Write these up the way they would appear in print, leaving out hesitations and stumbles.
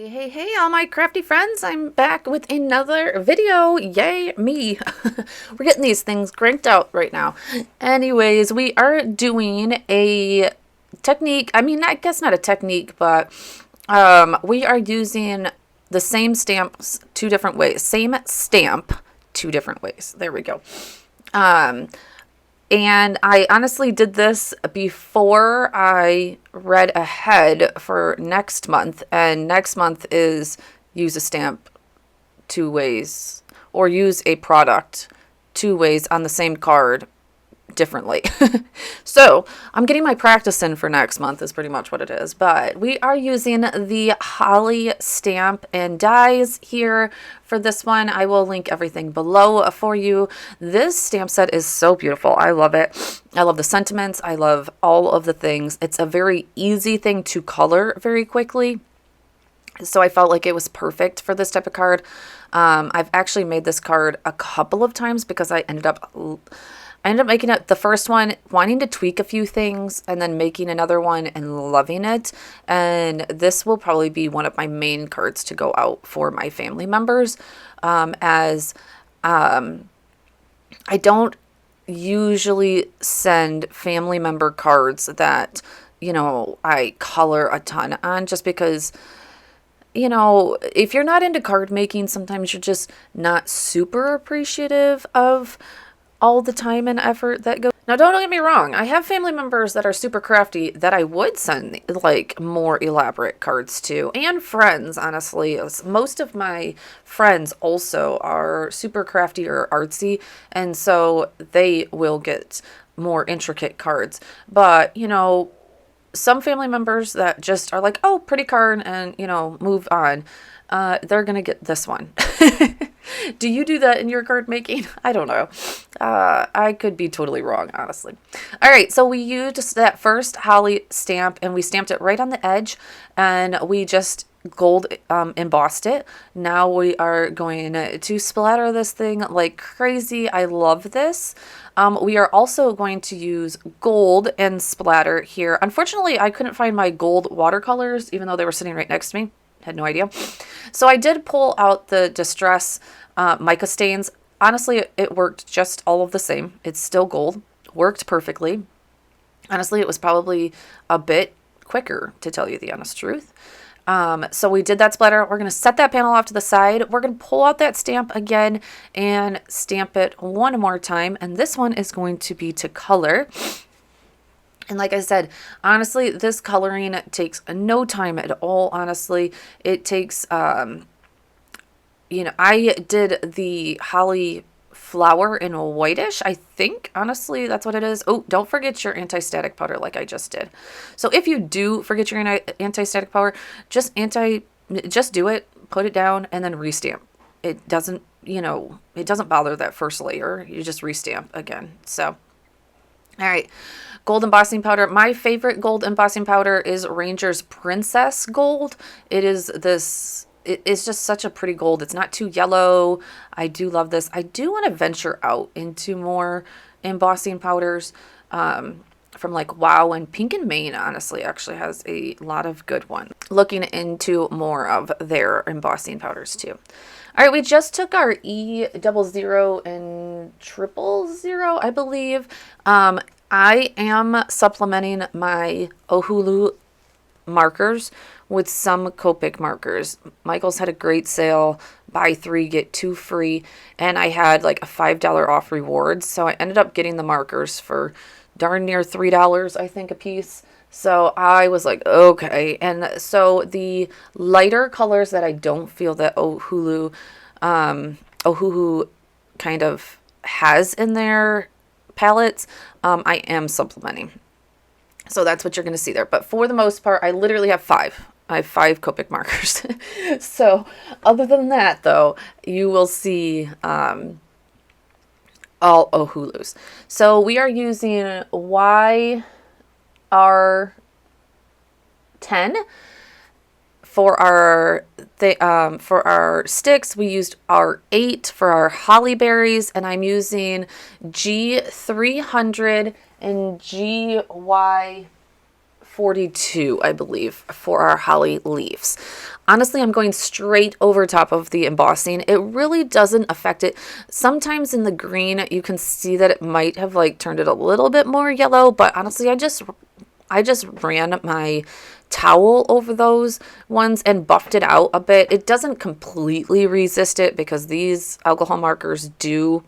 Hey, all my crafty friends, I'm back with another video. Yay, me. We're getting these things cranked out right now. Anyways, we are doing a technique. I mean, I guess not a technique, but we are using the same stamps two different ways. Same stamp, two different ways. There we go. And I honestly did this before I read ahead for next month. And next month is use a stamp two ways or use a product two ways on the same card differently. So I'm getting my practice in for next month is pretty much what it is. But we are using the Holly stamp and dies here for this one. I will link everything below for you. This stamp set is so beautiful. I love it. I love the sentiments. I love all of the things. It's a very easy thing to color very quickly. So I felt like it was perfect for this type of card. I've actually made this card a couple of times because I ended up making it the first one, wanting to tweak a few things, and then making another one and loving it. And this will probably be one of my main cards to go out for my family members, as I don't usually send family member cards that, I color a ton on, just because, if you're not into card making, sometimes you're just not super appreciative of all the time and effort that goes. Now, don't get me wrong. I have family members that are super crafty that I would send like more elaborate cards to, and friends, honestly. Most of my friends also are super crafty or artsy, and so they will get more intricate cards. But, some family members that just are like, oh, pretty card, and, move on. They're going to get this one. Do you do that in your card making? I don't know. I could be totally wrong, honestly. All right, so we used that first Holly stamp, and we stamped it right on the edge, and we just gold embossed it. Now we are going to splatter this thing like crazy. I love this. We are also going to use gold and splatter here. Unfortunately, I couldn't find my gold watercolors, even though they were sitting right next to me. Had no idea. So I did pull out the Distress mica stains. Honestly, it worked just all of the same. It's still gold. Worked perfectly. Honestly, it was probably a bit quicker, to tell you the honest truth. So we did that splatter. We're going to set that panel off to the side. We're going to pull out that stamp again and stamp it one more time. And this one is going to be to color. And like I said, honestly, this coloring takes no time at all, honestly. It takes, I did the Holly flower in whitish, I think. Honestly, that's what it is. Oh, don't forget your anti-static powder like I just did. So if you do forget your anti-static powder, just do it, put it down, and then restamp. It doesn't, it doesn't bother that first layer. You just restamp again. So, all right. Gold embossing powder. My favorite gold embossing powder is Ranger's Princess Gold. It is just such a pretty gold. It's not too yellow. I do love this. I do want to venture out into more embossing powders from like Wow, and Pink and Main, honestly, actually has a lot of good ones. Looking into more of their embossing powders too. All right, we just took our E00 and 000, I believe. I am supplementing my Ohulu markers with some Copic markers. Michael's had a great sale, buy 3, get 2 free, and I had like a $5 off rewards. So I ended up getting the markers for darn near $3, I think, a piece. So I was like, okay. And so the lighter colors that I don't feel that Ohulu kind of has in their palettes, I am supplementing. So that's what you're going to see there. But for the most part, I literally have 5. I have 5 Copic markers. So other than that, though, you will see all Ohulus. So we are using YR10 for our sticks. We used R8 for our holly berries, and I'm using G300 and GY 42, I believe, for our holly leaves. Honestly, I'm going straight over top of the embossing. It really doesn't affect it. Sometimes in the green, you can see that it might have like turned it a little bit more yellow, but honestly, I just ran my towel over those ones and buffed it out a bit. It doesn't completely resist it because these alcohol markers do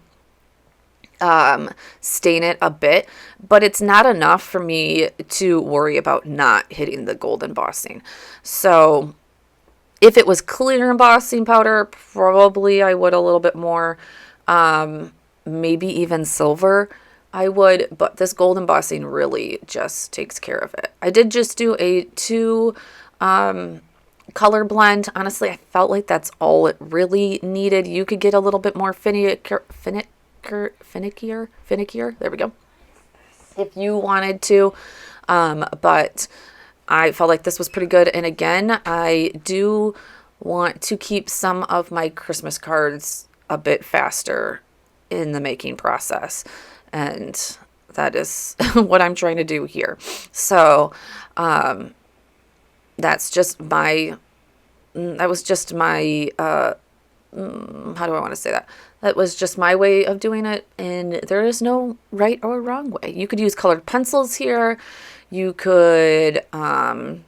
stain it a bit, but it's not enough for me to worry about not hitting the gold embossing. So if it was clear embossing powder, probably I would a little bit more, maybe even silver I would, but this gold embossing really just takes care of it. I did just do a 2 color blend. Honestly, I felt like that's all it really needed. You could get a little bit more finickier. There we go. If you wanted to, but I felt like this was pretty good. And again, I do want to keep some of my Christmas cards a bit faster in the making process. And that is what I'm trying to do here. So, that's just my, that was just my, how do I want to say that? That was just my way of doing it, and there is no right or wrong way. You could use colored pencils here. You could, let's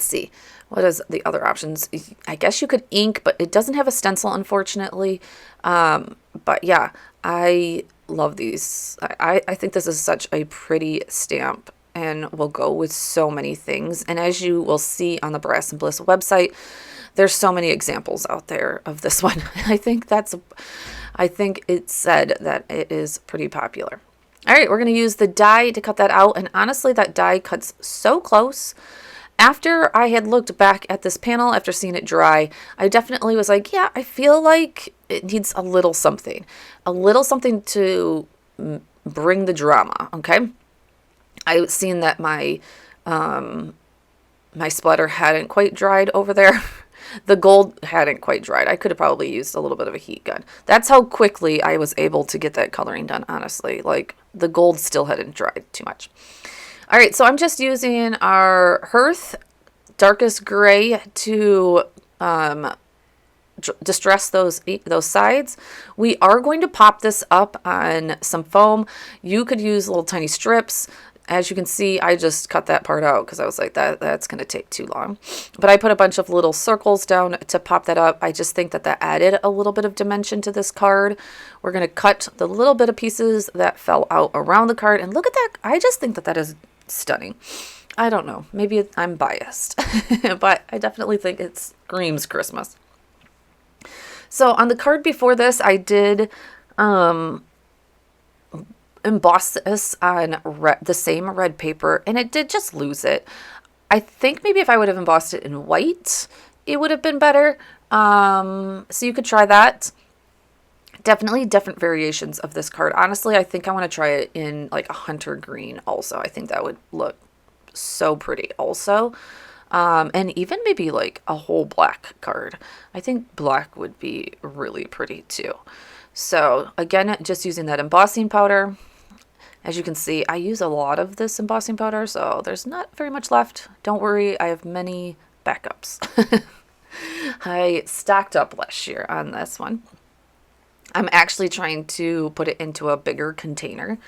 see, what is the other options? I guess you could ink, but it doesn't have a stencil, unfortunately. But yeah, I love these. I think this is such a pretty stamp and will go with so many things. And as you will see on the Brass and Bliss website, there's so many examples out there of this one. I think it said that it is pretty popular. All right, we're going to use the die to cut that out. And honestly, that die cuts so close. After I had looked back at this panel, after seeing it dry, I definitely was like, yeah, I feel like it needs a little something to bring the drama. Okay. I was seeing that my splatter hadn't quite dried over there. The gold hadn't quite dried. I could have probably used a little bit of a heat gun. That's how quickly I was able to get that coloring done, honestly. Like, the gold still hadn't dried too much. All right, so I'm just using our Hearth darkest gray to distress those sides. We are going to pop this up on some foam. You could use little tiny strips. As you can see, I just cut that part out because I was like, that's going to take too long. But I put a bunch of little circles down to pop that up. I just think that added a little bit of dimension to this card. We're going to cut the little bit of pieces that fell out around the card. And look at that. I just think that is stunning. I don't know. Maybe I'm biased. But I definitely think it screams Christmas. So on the card before this, I did emboss this on the same red paper, and it did just lose it. I think maybe if I would have embossed it in white, it would have been better. So you could try that. Definitely different variations of this card. Honestly, I think I want to try it in like a hunter green also. I think that would look so pretty also. And even maybe like a whole black card. I think black would be really pretty too. So again, just using that embossing powder. As you can see, I use a lot of this embossing powder, so there's not very much left. Don't worry, I have many backups. I stacked up last year on this one. I'm actually trying to put it into a bigger container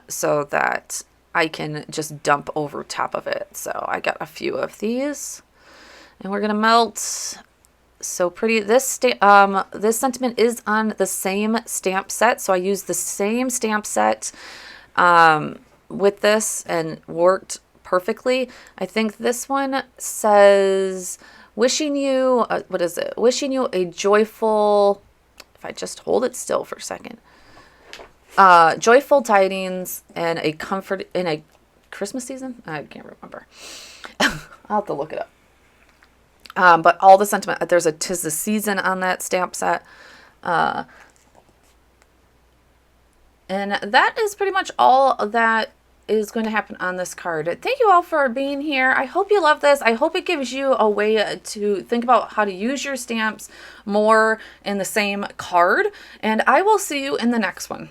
so that I can just dump over top of it. So I got a few of these, and we're gonna melt. So pretty. This sentiment is on the same stamp set, so I used the same stamp set with this and worked perfectly. I think this one says wishing you what is it? Wishing you a joyful. If I just hold it still for a second, joyful tidings and a comfort in a Christmas season. I can't remember. I'll have to look it up. But all the sentiment, there's a 'tis the season on that stamp set. And that is pretty much all that is going to happen on this card. Thank you all for being here. I hope you love this. I hope it gives you a way to think about how to use your stamps more in the same card. And I will see you in the next one.